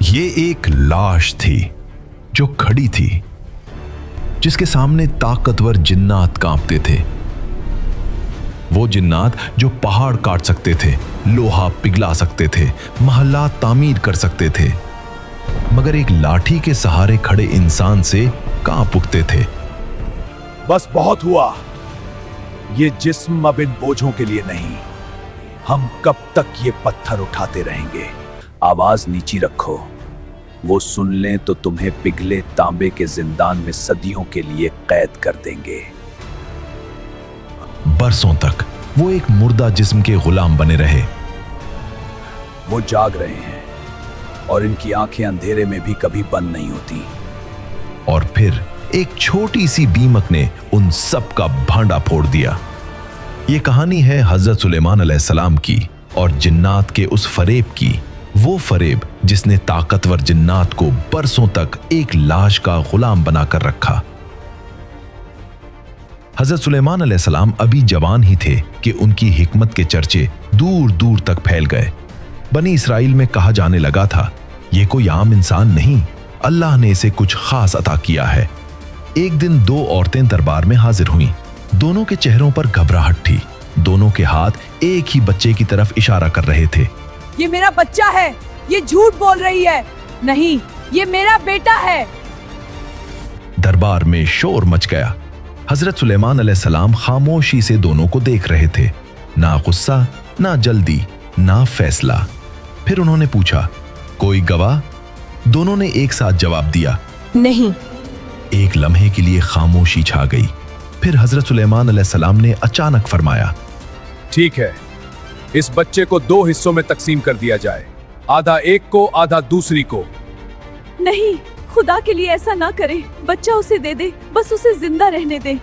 ये एक लाश थी जो खड़ी थी, जिसके सामने ताकतवर जिन्नात कांपते थे। वो जिन्नात जो पहाड़ काट सकते थे, लोहा पिघला सकते थे, महल्लात तामीर कर सकते थे, मगर एक लाठी के सहारे खड़े इंसान से कांप उठते थे। बस बहुत हुआ। ये जिस्म अब इन बोझों के लिए नहीं। हम कब तक ये पत्थर उठाते रहेंगे? आवाज नीची रखो। वो सुन लें तो तुम्हें पिघले तांबे के जिंदान में सदियों के लिए कैद कर देंगे। बरसों तक वो एक मुर्दा जिस्म के गुलाम बने रहे। वो जाग रहे हैं और इनकी आंखें अंधेरे में भी कभी बंद नहीं होती। और फिर एक छोटी सी दीमक ने उन सब का भांडा फोड़ दिया। ये कहानी है हजरत सुलेमान अलैहिस्सलाम की और जिन्नात के उस फरेब की, वो फरेब जिसने ताकतवर जिन्नात को बरसों तक एक लाश का गुलाम बनाकर रखा। हजरत सुलेमान अलैहिस्सलाम अभी जवान ही थे कि उनकी हिकमत के चर्चे दूर दूर तक फैल गए। बनी इसराइल में कहा जाने लगा था, ये कोई आम इंसान नहीं, अल्लाह ने इसे कुछ खास अता किया है। एक दिन दो औरतें दरबार में हाजिर हुईं। दोनों के चेहरों पर घबराहट थी। दोनों के हाथ एक ही बच्चे की तरफ इशारा कर रहे थे। ये मेरा बच्चा है, ये झूठ बोल रही है। नहीं, ये मेरा बेटा है। दरबार में शोर मच गया। हजरत सुलेमान अलैहिस्सलाम खामोशी से दोनों को देख रहे थे, ना गुस्सा, ना जल्दी, ना फैसला। फिर उन्होंने पूछा, कोई गवाह? दोनों ने एक साथ जवाब दिया, नहीं। एक लम्हे के लिए खामोशी छा गई। फिर हजरत सुलेमान अलैहिस्सलाम ने अचानक फरमाया, ठीक है, इस बच्चे को दो हिस्सों में तकसीम कर दिया जाए, आधा एक को, आधा दूसरी को। नहीं, खुदा के लिए ऐसा ना करे। बच्चा उसे दे दे, बस उसे जिंदा रहने दे।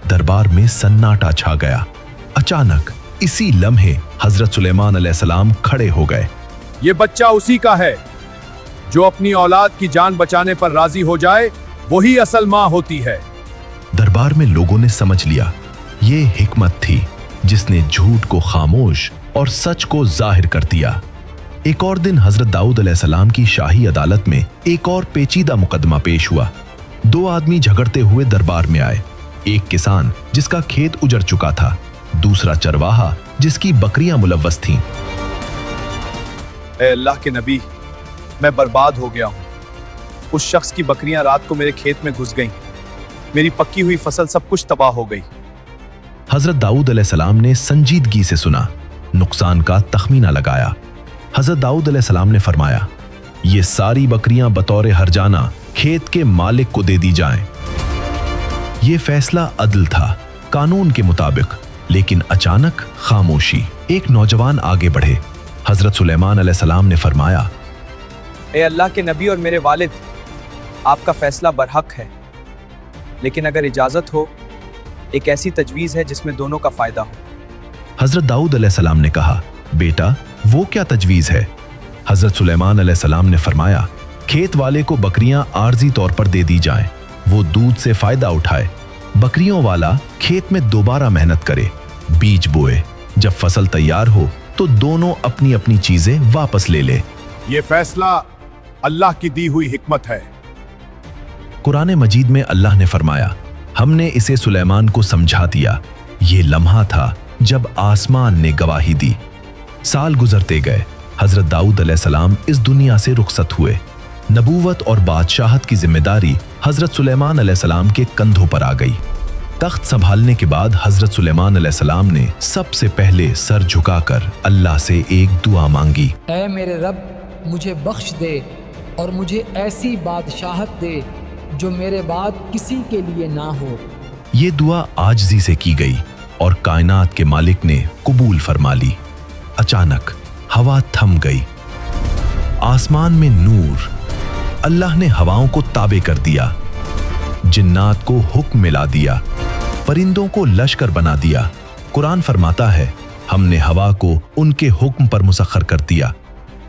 दरबार में सन्नाटा छा गया। अचानक इसी लम्हे हजरत सुलेमान अलैहिस्सलाम खड़े हो गए। ये बच्चा उसी का है जो अपनी औलाद की जान बचाने पर राजी हो जाए, वही असल माँ होती है। दरबार में लोगों ने समझ लिया, ये हिकमत थी जिसने झूठ को खामोश और सच को जाहिर कर दिया। एक और दिन हजरत दाऊद अलैहिस्सलाम की शाही अदालत में एक और पेचीदा मुकदमा पेश हुआ। दो आदमी झगड़ते हुए दरबार में आए। एक किसान जिसका खेत उजड़ चुका था, दूसरा चरवाहा जिसकी बकरियां मुलव्वस थीं। ए अल्लाह के नबी, मैं बर्बाद हो गया हूँ। उस शख्स की बकरियां रात को मेरे खेत में घुस गईं। मेरी पक्की हुई फसल सब कुछ तबाह हो गई। हजरत दाऊद अलैहिस्सलाम ने संजीदगी से सुना, नुकसान का तखमीना लगाया। हजरत दाऊद अलैहिस्सलाम ने फरमाया, ये सारी बकरियां बतौर हरजाना खेत के मालिक को दे दी जाएं। ये फैसला अदल था, कानून के मुताबिक। लेकिन अचानक खामोशी। एक नौजवान आगे बढ़े। हजरत सुलेमान अलैहिस्सलाम ने फरमाया, ए अल्लाह के नबी और मेरे वालिद, आपका फैसला बरहक है, लेकिन अगर इजाजत हो, एक ऐसी तजवीज़ है जिसमें दोनों का फायदा हो। हजरत दाऊद अलैहिस्सलाम ने कहा, बेटा वो क्या तजवीज़ है? हजरत सुलेमान अलैहिस्सलाम ने फरमाया, खेत वाले को बकरियां आर्जी तौर पर दे दी जाएं, वो दूध से फायदा उठाए। बकरियों वाला खेत में दोबारा मेहनत करे, बीज बोए, जब फसल तैयार हो तो दोनों अपनी अपनी चीजें वापस ले ले। ये फैसला अल्लाह की दी हुई हिकमत है। कुरान मजीद में अल्लाह ने फरमाया, हमने इसे सुलेमान को समझा दिया। ये लम्हा था जब आसमान ने गवाही दी। साल गुजरते गए। हजरत दाऊद अलैहिस्सलाम इस दुनिया से रुखसत हुए। नबूवत और बादशाहत की जिम्मेदारी हजरत सुलेमान अलैहिस्सलाम के कंधों पर आ गई। तख्त संभालने के बाद हजरत सुलेमान अलैहिस्सलाम ने सबसे पहले सर झुकाकर अल्लाह से एक दुआ मांगी, ऐ मेरे रब, मुझे बख्श दे और मुझे ऐसी बादशाहत दे जो मेरे बाद किसी के लिए ना हो। ये दुआ आजिज़ी से की गई और कायनात के मालिक ने कबूल फरमा ली। अचानक हवा थम गई। आसमान में नूर। अल्लाह ने हवाओं को ताबे कर दिया, जिन्नात को हुक्म मिला दिया, परिंदों को लश्कर बना दिया। कुरान फरमाता है, हमने हवा को उनके हुक्म पर मुसख्खर कर दिया।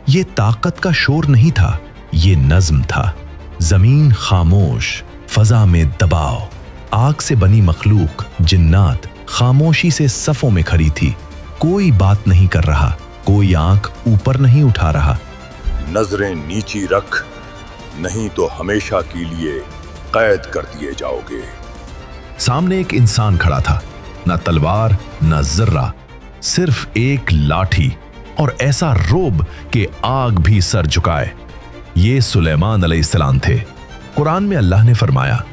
ये ताकत का शोर नहीं था, ये नज्म था। जमीन खामोश, फजा में दबाव। आग से बनी मखलूक, जिन्नात खामोशी से सफों में खड़ी थी। कोई बात नहीं कर रहा, कोई आंख ऊपर नहीं उठा रहा। नजरें नीची रख, नहीं तो हमेशा के लिए कैद कर दिए जाओगे। सामने एक इंसान खड़ा था, न तलवार न जर्रा, सिर्फ एक लाठी और ऐसा रोब कि आग भी सर झुकाए। ये सुलेमान अलैहिस्सलाम थे। कुरान में अल्लाह ने फरमाया,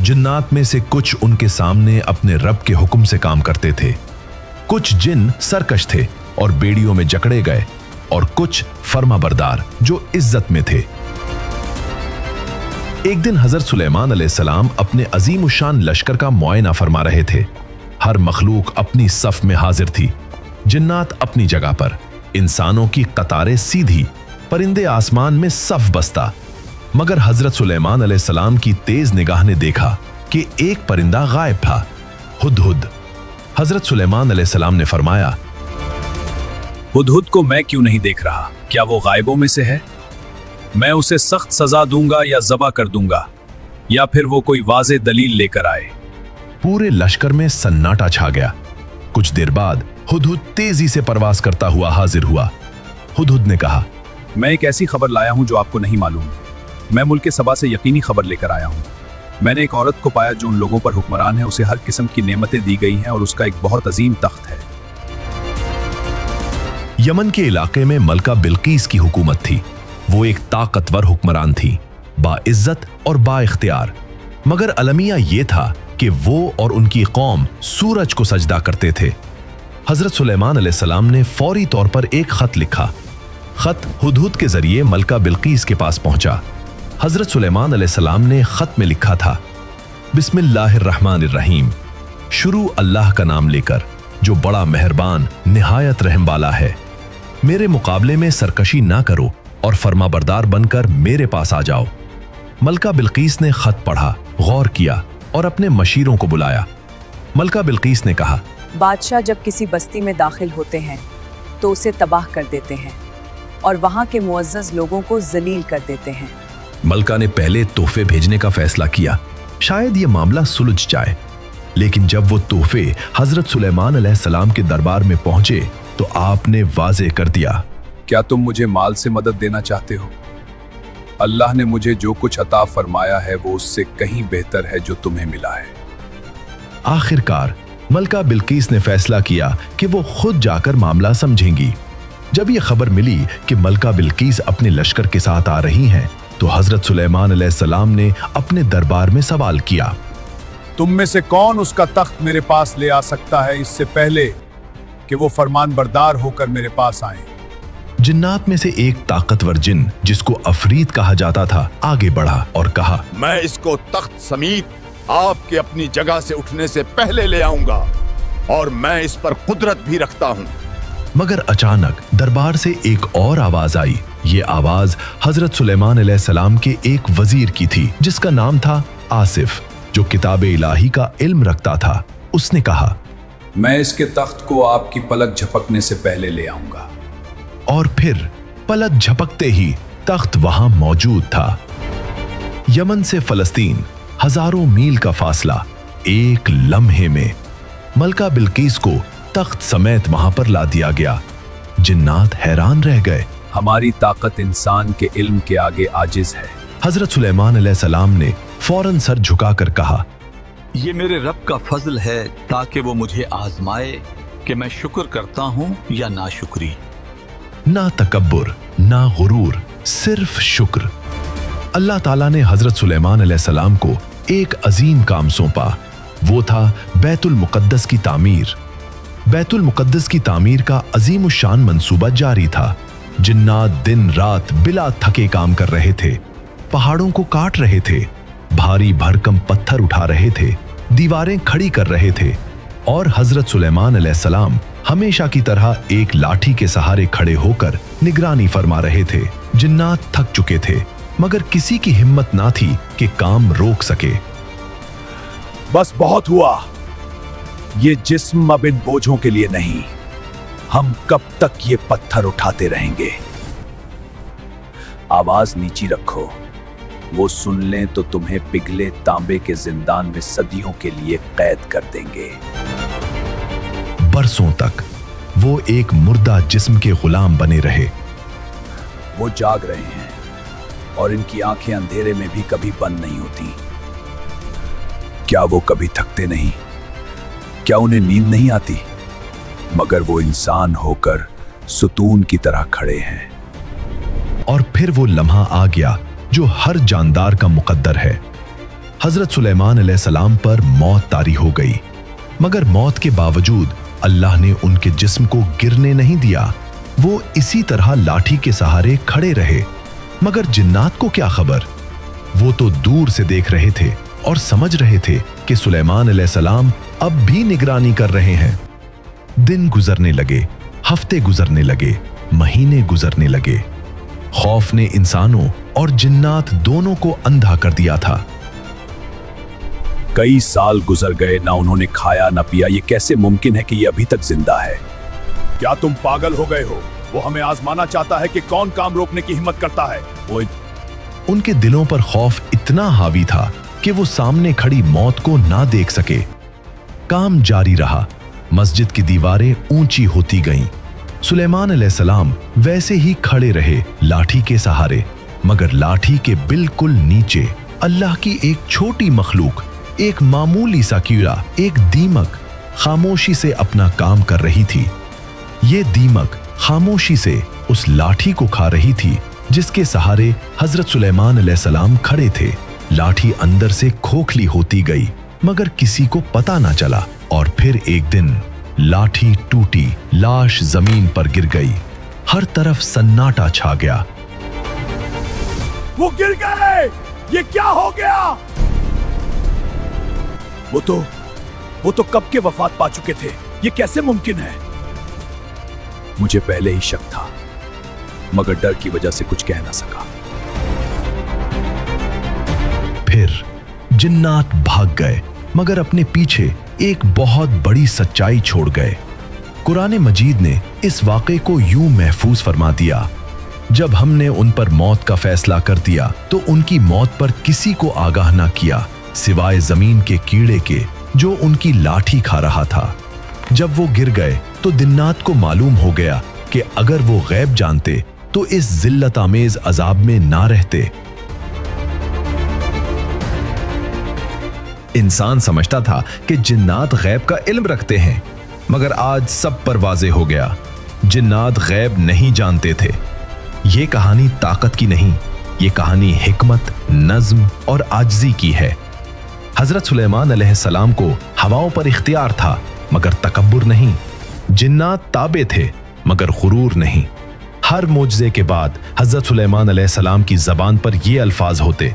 जिन्नात में से कुछ उनके सामने अपने रब के हुक्म से काम करते थे। कुछ जिन सरकश थे और बेड़ियों में जकड़े गए, और कुछ फर्माबरदार जो इज्जत में थे। एक दिन हजरत सुलेमान अलैहिस्सलाम अपने अजीम उशान लश्कर का मुआयना फरमा रहे थे। हर मखलूक अपनी सफ में हाजिर थी, जिन्नात अपनी जगह पर, इंसानों की कतारें सीधी, परिंदे आसमान में सफ बस्ता। मगर हजरत सुलेमान अलैहिस्सलाम की तेज निगाह ने देखा कि एक परिंदा गायब था, हुदहुद। हजरत सुलेमान अलैहिस्सलाम ने फरमाया, हुदहुद को मैं क्यों नहीं देख रहा? क्या वो गायबों में से है? मैं उसे सख्त सजा दूंगा या ज़बा कर दूंगा, या फिर वो कोई वाज़े दलील लेकर आए। पूरे लश्कर में सन्नाटा छा गया। कुछ देर बाद हुदहुद तेजी से परवास करता हुआ हाजिर हुआ। हुदहुद ने कहा, मैं एक ऐसी खबर लाया हूं जो आपको नहीं मालूम। मैं मुल्क सबा से यकीनी खबर लेकर आया हूं। मैंने एक औरत को पाया जो उन लोगों पर हुक्मरान है। उसे हर किस्म की नेमतें दी गई हैं और उसका एक बहुत अजीम तख्त है। यमन के इलाके में मलका बिल्कीस की हुकूमत थी। वो एक ताकतवर हुक्मरान थी, बाइज्जत और बाइख्तियार। मगर अलमिया ये था कि वो और उनकी कौम सूरज को सजदा करते थे। हजरत सुलेमान अलैहिस्सलाम ने फौरी तौर पर एक खत लिखा। खत हुदहुद के जरिए मलका बिल्कीस के पास पहुंचा। हजरत सुलेमान अलैहिस्सलाम ने खत में लिखा था, बिस्मिल्लाहिर्रहमानिर्रहीम, शुरू अल्लाह का नाम लेकर जो बड़ा मेहरबान निहायत रहम वाला है। मेरे मुकाबले में सरकशी ना करो और फरमाबरदार बनकर मेरे पास आ जाओ। मलका बिल्कीस ने खत पढ़ा, गौर किया और अपने मशीरों को बुलाया। मलका बिल्कीस ने कहा, बादशाह जब किसी बस्ती में दाखिल होते हैं तो उसे तबाह कर देते हैं और वहां के मुअज़्ज़ज़ लोगों को जलील कर देते हैं। मलका ने पहले तोहफे भेजने का फैसला किया, शायद ये मामला सुलझ जाए। लेकिन जब वो तोहफे हजरत सुलेमान अलैहिस्सलाम के दरबार में पहुंचे तो आपने वाज़े कर दिया, क्या तुम मुझे माल से मदद देना चाहते हो? अल्लाह ने मुझे जो कुछ अता फरमाया है वो उससे कहीं बेहतर है जो तुम्हें मिला है। आखिरकार मलका बिल्कीस ने फैसला किया कि वो खुद जाकर मामला समझेंगी। जब ये खबर मिली कि मलका बिल्कीस अपने लश्कर के साथ आ रही हैं, तो हजरत सुलेमान अलैहिस्सलाम ने अपने दरबार में सवाल किया, तुम में से कौन उसका तख्त मेरे पास ले आ सकता है इससे पहले कि वो फरमान बरदार होकर मेरे पास आए? जिन्नात में से एक ताकतवर जिन जिसको अफरीद कहा जाता था आगे बढ़ा और कहा, मैं इसको तख्त समीत आपके अपनी जगह से उठने से पहले ले आऊंगा और मैं इस पर कुदरत भी रखता हूं। मगर अचानक दरबार से एक और आवाज आई। ये आवाज हजरत सुलेमान अलैहिस्सलाम के एक वजीर की थी जिसका नाम था आसिफ, जो किताब इलाही का इल्म रखता था। उसने कहा, मैं इसके तख्त को आपकी पलक झपकने से पहले ले आऊंगा। और फिर पलक झपकते ही तख्त वहां मौजूद था। यमन से फलस्तीन हजारों मील का फासला एक लम्हे में। मलका बिल्कीस को तख्त समेत वहां पर ला दिया गया। जिन्नात हैरान रह गए। हमारी ताकत इंसान के इल्म के आगे आजिज है। हजरत सुलेमान अलैहिस्सलाम ने फौरन सर झुकाकर कहा, ये मेरे रब का फजल है ताकि वो मुझे आजमाए कि मैं शुक्र करता हूँ या नाशुक्री। ना तकब्बुर ना गुरूर, सिर्फ शुक्र। अल्लाह ताला ने हजरत सुलेमान अलैहिस्सलाम को एक अजीम काम सौंपा। वो था बैतुल मुक़द्दस की तामीर। बैतुल मुक़द्दस की तामीर का अजीम शान मंसूबा जारी था। जिन्नात दिन रात बिला थके काम कर रहे थे, पहाड़ों को काट रहे थे, भारी भरकम पत्थर उठा रहे थे, दीवारें खड़ी कर रहे थे और हजरत सुलेमान अलैहिस्सलाम हमेशा की तरह एक लाठी के सहारे खड़े होकर निगरानी फरमा रहे थे। जिन्नात थक चुके थे मगर किसी की हिम्मत ना थी कि काम रोक सके। बस बहुत हुआ। ये जिस्म अब इन बोझों के लिए नहीं। हम कब तक ये पत्थर उठाते रहेंगे? आवाज नीची रखो। वो सुन लें तो तुम्हें पिघले तांबे के जिंदान में सदियों के लिए कैद कर देंगे। बरसों तक वो एक मुर्दा जिस्म के गुलाम बने रहे। वो जाग रहे हैं और इनकी आंखें अंधेरे में भी कभी बंद नहीं होती। क्या वो कभी थकते नहीं? क्या उन्हें नींद नहीं आती? मगर वो इंसान होकर सुतून की तरह खड़े हैं। और फिर वो लम्हा आ गया जो हर जानदार का मुकद्दर है। हजरत सुलेमान अलैहिस्सलाम पर मौत तारी हो गई, मगर मौत के बावजूद अल्लाह ने उनके जिस्म को गिरने नहीं दिया। वो इसी तरह लाठी के सहारे खड़े रहे। मगर जिन्नात को क्या खबर? वो तो दूर से देख रहे थे और समझ रहे थे कि सुलेमान अलैहिस्सलाम अब भी निगरानी कर रहे हैं। दिन गुजरने लगे, हफ्ते गुजरने लगे, महीने गुजरने लगे। खौफ ने इंसानों और जिन्नात दोनों को अंधा कर दिया था। कई साल गुजर गए, ना उन्होंने खाया ना पिया। ये कैसे मुमकिन है कि ये अभी तक जिंदा है? क्या तुम पागल हो गए हो? वो हमें आजमाना चाहता है कि कौन काम रोकने की हिम्मत करता है। वो उनके दिलों पर खौफ इतना हावी था कि वो सामने खड़ी मौत को ना देख सके। काम जारी रहा। मस्जिद की दीवारें ऊंची होती गईं। सुलेमान अलैहिस्सलाम वैसे ही खड़े रहे लाठी के सहारे, मगर लाठी के बिल्कुल नीचे अल्लाह की एक छोटी मखलूक, एक मामूली सा कीड़ा, एक दीमक खामोशी से अपना काम कर रही थी। ये दीमक खामोशी से उस लाठी को खा रही थी जिसके सहारे हजरत सुलेमान अलैहिस्सलाम खड़े थे। लाठी अंदर से खोखली होती गई, मगर किसी को पता ना चला। और फिर एक दिन लाठी टूटी, लाश जमीन पर गिर गई। हर तरफ सन्नाटा छा गया। वो गिर गए! ये क्या हो गया? वो तो कब के वफात पा चुके थे। ये कैसे मुमकिन है? मुझे पहले ही शक था, मगर डर की वजह से कुछ कह ना सका। फिर जिन्नात भाग गए, मगर अपने पीछे एक बहुत बड़ी सच्चाई छोड़ गए। कुरान मजीद ने इस वाक़े को यूं महफूज फरमा दिया, जब हमने उन पर मौत का फैसला कर दिया तो उनकी मौत पर किसी को आगाह ना किया सिवाय जमीन के कीड़े के जो उनकी लाठी खा रहा था। जब वो गिर गए तो दिन्नात को मालूम हो गया कि अगर वो गैब जानते तो इस जिल्लत आमेज अजाब में ना रहते। इंसान समझता था कि जिन्नात गैब का इल्म रखते हैं, मगर आज सब पर वाज़े हो गया, जिन्नात गैब नहीं जानते थे। ये कहानी ताकत की नहीं, ये कहानी हिकमत, नज्म और आजिज़ी की है। हजरत सुलेमान अलैहिस्सलाम को हवाओं पर इख्तियार था, मगर तकब्बुर नहीं। जिन्नात ताबे थे, मगर गुरूर नहीं। हर मोजज़े के बाद हजरत सुलेमान अलैहिस्सलाम की ज़बान पर ये अल्फाज होते,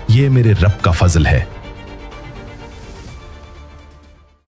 ये मेरे रब का फजल है।